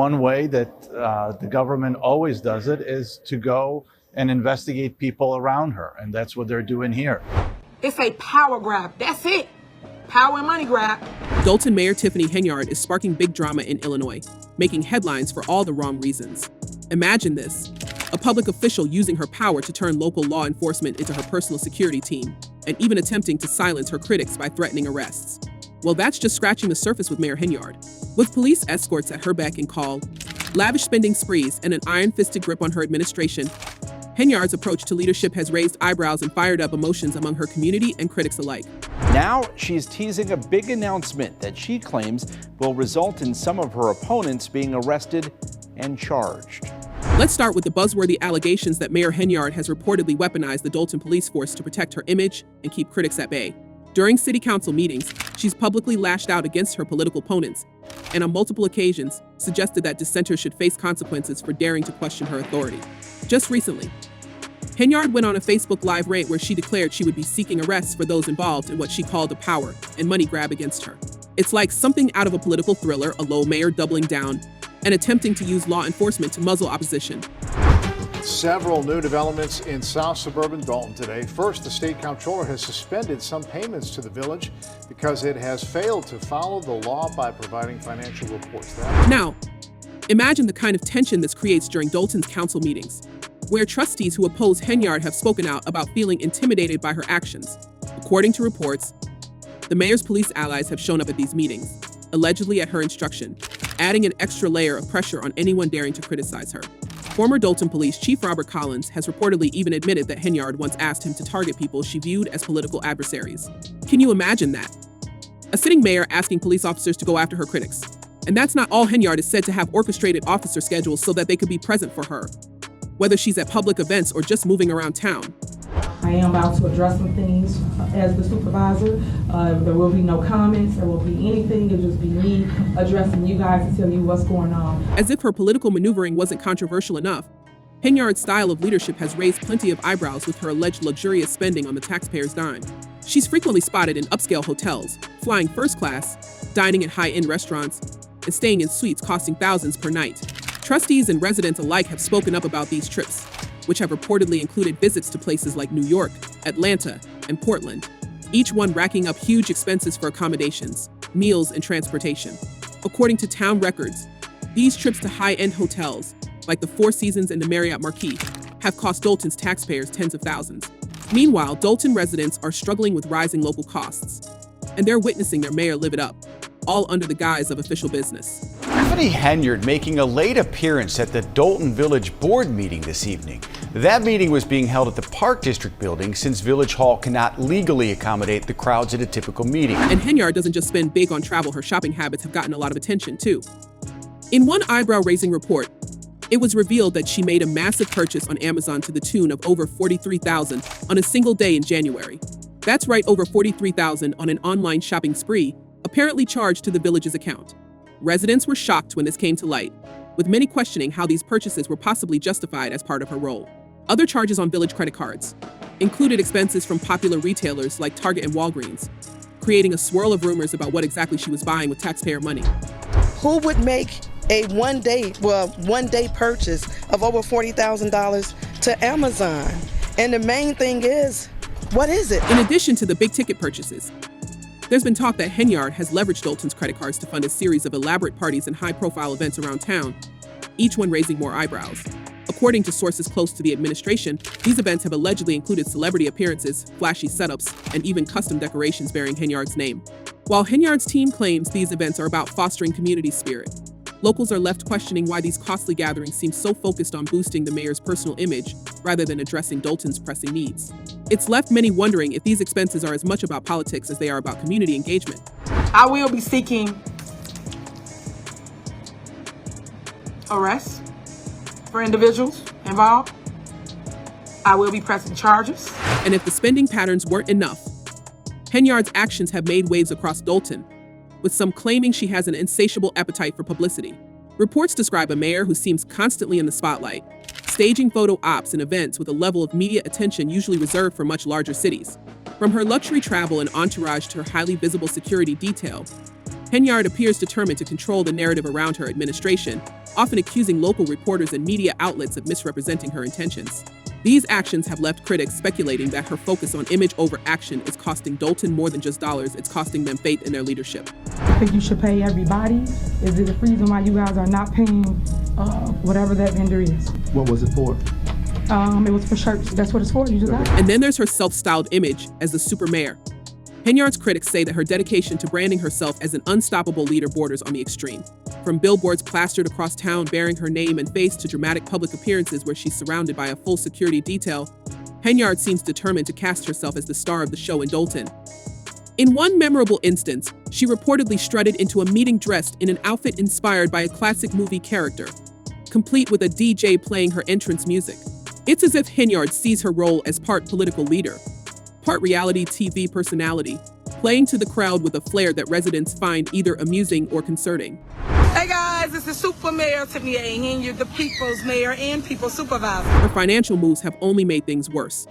one way that the government always does it is to go and investigate people around her. And that's what they're doing here. It's a power grab. That's it. Power and money grab. Dolton Mayor Tiffany Henyard is sparking big drama in Illinois, making headlines for all the wrong reasons. Imagine this: a public official using her power to turn local law enforcement into her personal security team, and even attempting to silence her critics by threatening arrests. Well, that's just scratching the surface with Mayor Henyard. With police escorts at her beck and call, lavish spending sprees, and an iron-fisted grip on her administration, Henyard's approach to leadership has raised eyebrows and fired up emotions among her community and critics alike. Now she's teasing a big announcement that she claims will result in some of her opponents being arrested and charged. Let's start with the buzzworthy allegations that Mayor Henyard has reportedly weaponized the Dolton police force to protect her image and keep critics at bay. During city council meetings, she's publicly lashed out against her political opponents, and on multiple occasions suggested that dissenters should face consequences for daring to question her authority. Just recently, Henyard went on a Facebook Live rant where she declared she would be seeking arrests for those involved in what she called a power and money grab against her. It's like something out of a political thriller, a low mayor doubling down and attempting to use law enforcement to muzzle opposition. Several new developments in South suburban Dolton today. First, the state comptroller has suspended some payments to the village because it has failed to follow the law by providing financial reports. Now, imagine the kind of tension this creates during Dolton's council meetings, where trustees who oppose Henyard have spoken out about feeling intimidated by her actions. According to reports, the mayor's police allies have shown up at these meetings, allegedly at her instruction, adding an extra layer of pressure on anyone daring to criticize her. Former Dolton Police Chief Robert Collins has reportedly even admitted that Henyard once asked him to target people she viewed as political adversaries. Can you imagine that? A sitting mayor asking police officers to go after her critics. And that's not all. Henyard is said to have orchestrated officer schedules so that they could be present for her, whether she's at public events or just moving around town. I am about to address some things as the supervisor. There will be no comments, there will be anything. It'll just be me addressing you guys to tell you what's going on. As if her political maneuvering wasn't controversial enough, Henyard's style of leadership has raised plenty of eyebrows with her alleged luxurious spending on the taxpayer's dime. She's frequently spotted in upscale hotels, flying first class, dining at high-end restaurants, and staying in suites costing thousands per night. Trustees and residents alike have spoken up about these trips, which have reportedly included visits to places like New York, Atlanta, and Portland, each one racking up huge expenses for accommodations, meals, and transportation. According to town records, these trips to high-end hotels, like the Four Seasons and the Marriott Marquis, have cost Dolton's taxpayers tens of thousands. Meanwhile, Dolton residents are struggling with rising local costs, and they're witnessing their mayor live it up, all under the guise of official business. Tiffany Henyard making a late appearance at the Dolton Village Board meeting this evening. That meeting was being held at the Park District building since Village Hall cannot legally accommodate the crowds at a typical meeting. And Henyard doesn't just spend big on travel, her shopping habits have gotten a lot of attention too. In one eyebrow-raising report, it was revealed that she made a massive purchase on Amazon to the tune of over $43,000 on a single day in January. That's right, over $43,000 on an online shopping spree, apparently charged to the village's account. Residents were shocked when this came to light, with many questioning how these purchases were possibly justified as part of her role. Other charges on village credit cards included expenses from popular retailers like Target and Walgreens, creating a swirl of rumors about what exactly she was buying with taxpayer money. Who would make a one-day purchase of over $40,000 to Amazon? And the main thing is, what is it? In addition to the big ticket purchases, there's been talk that Henyard has leveraged Dolton's credit cards to fund a series of elaborate parties and high-profile events around town, each one raising more eyebrows. According to sources close to the administration, these events have allegedly included celebrity appearances, flashy setups, and even custom decorations bearing Henyard's name. While Henyard's team claims these events are about fostering community spirit, locals are left questioning why these costly gatherings seem so focused on boosting the mayor's personal image rather than addressing Dolton's pressing needs. It's left many wondering if these expenses are as much about politics as they are about community engagement. I will be seeking arrests for individuals involved. I will be pressing charges. And if the spending patterns weren't enough, Henyard's actions have made waves across Dolton, with some claiming she has an insatiable appetite for publicity. Reports describe a mayor who seems constantly in the spotlight, staging photo ops and events with a level of media attention usually reserved for much larger cities. From her luxury travel and entourage to her highly visible security detail, Henyard appears determined to control the narrative around her administration, often accusing local reporters and media outlets of misrepresenting her intentions. These actions have left critics speculating that her focus on image over action is costing Dolton more than just dollars, it's costing them faith in their leadership. I think you should pay everybody. Is it the reason why you guys are not paying whatever that vendor is? What was it for? It was for shirts. That's what it's for. You just got it. And then there's her self-styled image as the super mayor. Henyard's critics say that her dedication to branding herself as an unstoppable leader borders on the extreme. From billboards plastered across town bearing her name and face to dramatic public appearances where she's surrounded by a full security detail, Henyard seems determined to cast herself as the star of the show in Dolton. In one memorable instance, she reportedly strutted into a meeting dressed in an outfit inspired by a classic movie character, complete with a DJ playing her entrance music. It's as if Henyard sees her role as part political leader, part reality TV personality, playing to the crowd with a flair that residents find either amusing or concerning. Hey guys, this is Super Mayor Tiffany Henyard, the people's mayor and people's supervisor. Her financial moves have only made things worse.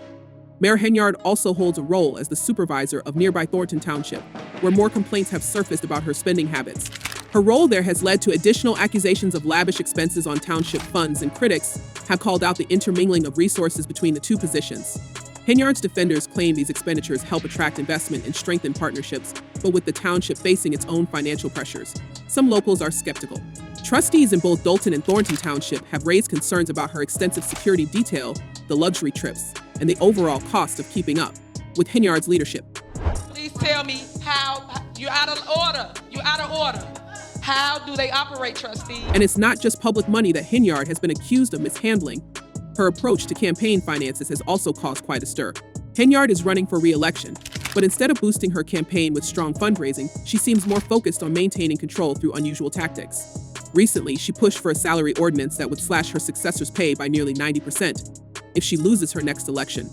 Mayor Henyard also holds a role as the supervisor of nearby Thornton Township, where more complaints have surfaced about her spending habits. Her role there has led to additional accusations of lavish expenses on township funds, and critics have called out the intermingling of resources between the two positions. Henyard's defenders claim these expenditures help attract investment and strengthen partnerships, but with the township facing its own financial pressures, some locals are skeptical. Trustees in both Dolton and Thornton Township have raised concerns about her extensive security detail, the luxury trips, and the overall cost of keeping up with Henyard's leadership. Please tell me how you're out of order. You're out of order. How do they operate, trustees? And it's not just public money that Henyard has been accused of mishandling. Her approach to campaign finances has also caused quite a stir. Henyard is running for re-election, but instead of boosting her campaign with strong fundraising, she seems more focused on maintaining control through unusual tactics. Recently, she pushed for a salary ordinance that would slash her successor's pay by nearly 90% if she loses her next election.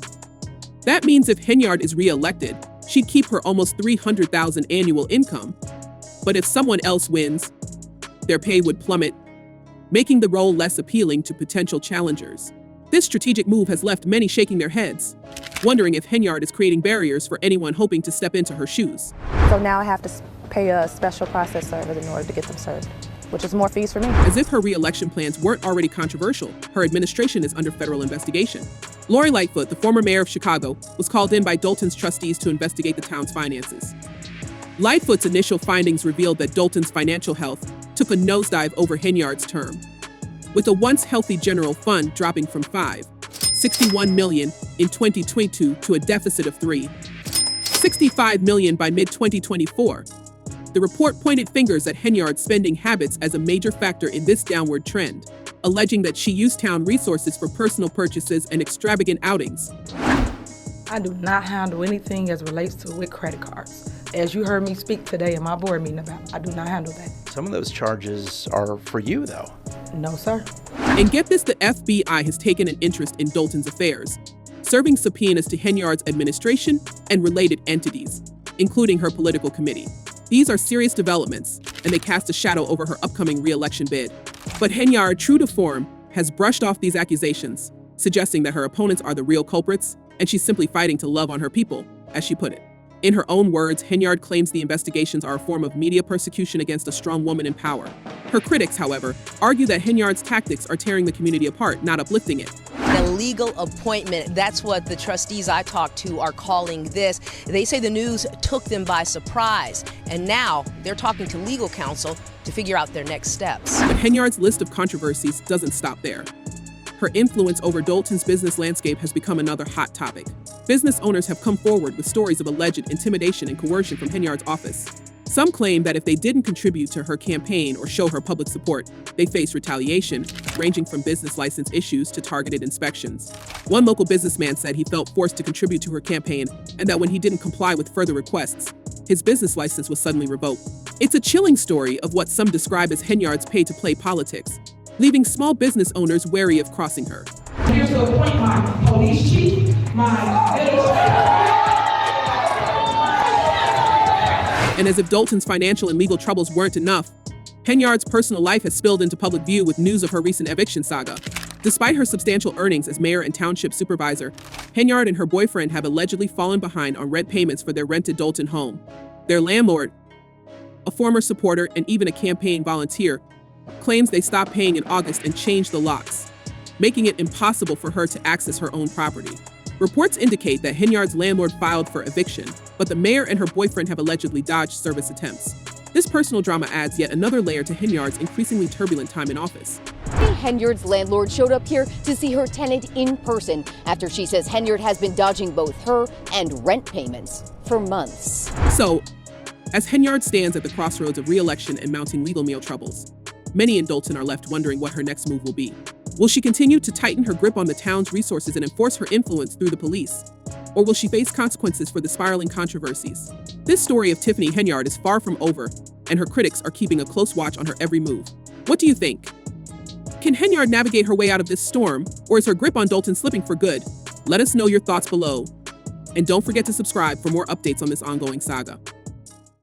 That means if Henyard is re-elected, she'd keep her almost $300,000 annual income, but if someone else wins, their pay would plummet, making the role less appealing to potential challengers. This strategic move has left many shaking their heads, wondering if Henyard is creating barriers for anyone hoping to step into her shoes. So now I have to pay a special process server in order to get them served, which is more fees for me. As if her re-election plans weren't already controversial, her administration is under federal investigation. Lori Lightfoot, the former mayor of Chicago, was called in by Dolton's trustees to investigate the town's finances. Lightfoot's initial findings revealed that Dolton's financial health took a nosedive over Henyard's term, with a once healthy general fund dropping from $61 million in 2022 to a deficit of $65 million by mid-2024. The report pointed fingers at Henyard's spending habits as a major factor in this downward trend, alleging that she used town resources for personal purchases and extravagant outings. I do not handle anything as relates to with credit cards. As you heard me speak today in my board meeting about, I do not handle that. Some of those charges are for you, though. No, sir. And get this, the FBI has taken an interest in Dolton's affairs, serving subpoenas to Henyard's administration and related entities, including her political committee. These are serious developments, and they cast a shadow over her upcoming re-election bid. But Henyard, true to form, has brushed off these accusations, suggesting that her opponents are the real culprits, and she's simply fighting to love on her people, as she put it. In her own words, Henyard claims the investigations are a form of media persecution against a strong woman in power. Her critics, however, argue that Henyard's tactics are tearing the community apart, not uplifting it. An illegal appointment, that's what the trustees I talked to are calling this. They say the news took them by surprise, and now they're talking to legal counsel to figure out their next steps. But Henyard's list of controversies doesn't stop there. Her influence over Dolton's business landscape has become another hot topic. Business owners have come forward with stories of alleged intimidation and coercion from Henyard's office. Some claim that if they didn't contribute to her campaign or show her public support, they face retaliation, ranging from business license issues to targeted inspections. One local businessman said he felt forced to contribute to her campaign and that when he didn't comply with further requests, his business license was suddenly revoked. It's a chilling story of what some describe as Henyard's pay-to-play politics, leaving small business owners wary of crossing her. Here to appoint my police chief, And as if Dolton's financial and legal troubles weren't enough, Henyard's personal life has spilled into public view with news of her recent eviction saga. Despite her substantial earnings as mayor and township supervisor, Henyard and her boyfriend have allegedly fallen behind on rent payments for their rented Dolton home. Their landlord a former supporter and even a campaign volunteer, claims they stopped paying in August and changed the locks, making it impossible for her to access her own property. Reports indicate that Henyard's landlord filed for eviction, but the mayor and her boyfriend have allegedly dodged service attempts. This personal drama adds yet another layer to Henyard's increasingly turbulent time in office. Henyard's landlord showed up here to see her tenant in person after she says Henyard has been dodging both her and rent payments for months. So, as Henyard stands at the crossroads of re-election and mounting legal meal troubles, many in Dolton are left wondering what her next move will be. Will she continue to tighten her grip on the town's resources and enforce her influence through the police? Or will she face consequences for the spiraling controversies? This story of Tiffany Henyard is far from over, and her critics are keeping a close watch on her every move. What do you think? Can Henyard navigate her way out of this storm, or is her grip on Dolton slipping for good? Let us know your thoughts below. And don't forget to subscribe for more updates on this ongoing saga.